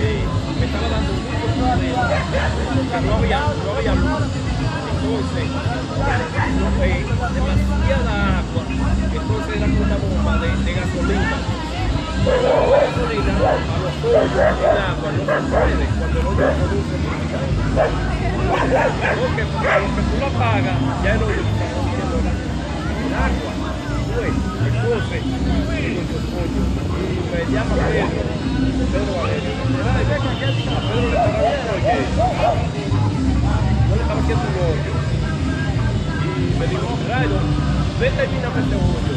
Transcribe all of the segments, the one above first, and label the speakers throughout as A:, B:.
A: me estaba dando mucho problema porque no había luz. Entonces, demasiada agua. Entonces era con una bomba de gasolina. La gasolina a los hoyos en agua no se puede cuando el hoyo produce mucha. Porque lo que tú lo apagas, ya el hoyo está produciendo el agua. Pues, entonces, me llama Pedro Valerio. Ay, venga, ¿qué está? Pedro le estaba viendo oye. Yo le estaba haciendo un hoyo. Y me dijo, Rayo, vete y mírame este hoyo.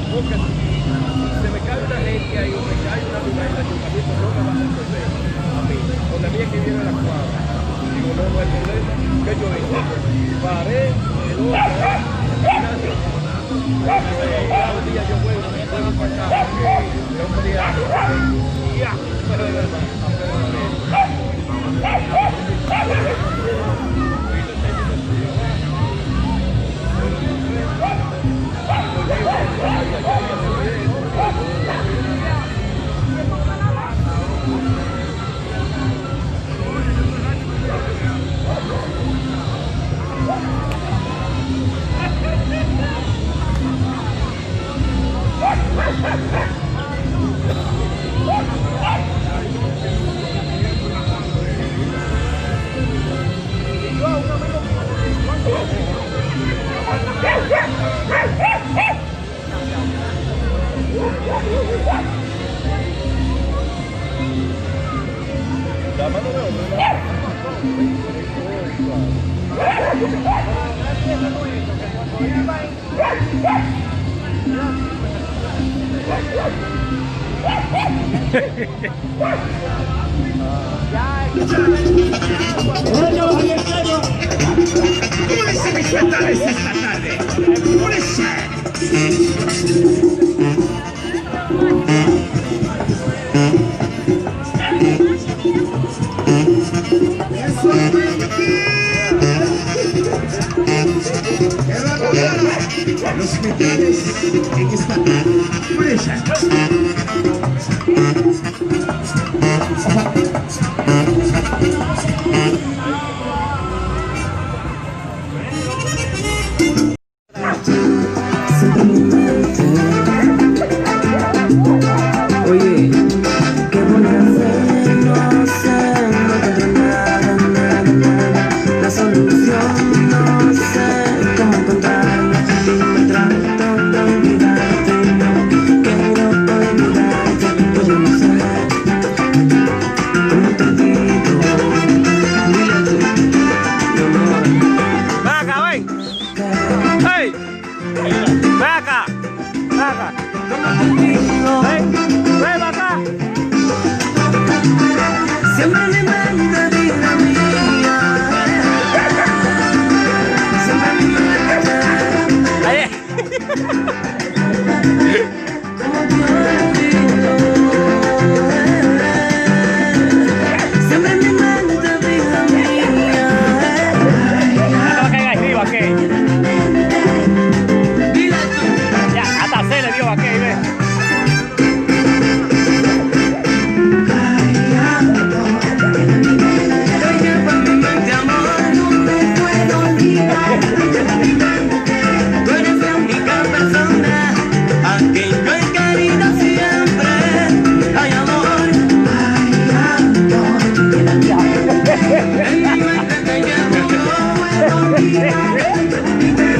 A: Porque se me cae una gente ahí, o me cae una luna en el ayuntamiento, no me va a resolver a mí. Donde a mí es que viene la cuadra. Digo, no hay problema. ¿Qué yo hice? Paré el hoyo, un día yo vuelvo para acá porque yo podía ya, pero de verdad,
B: esta tarde. Por eso. Los metales en esta presa.
C: Oye, ¿qué voy a hacer? No sé, no encuentro nada. La solución no sé cómo encontrarla. Y me trato de olvidarte, no quiero olvidarte. Pues yo no sé cómo te digo. Dile tú, mi amor.
A: ¡Ven acá, ven! ¡Hey! ¡Ven acá! ¡Ven acá! ¡Ven! ¡Ven acá!
C: Siempre en mi mente, vida mía. Siempre en mi mente.
A: ¡Ahí!
C: Como te olvido. Siempre en mi mente, vida mía.
A: Hasta que arriba, ¿qué?
C: Dile tú.
A: Ya, hasta se le dio a qué, ve.
C: Tú eres la única persona a quien yo he querido siempre. Ay, amor. En mi mente te llevo, no puedo olvidar.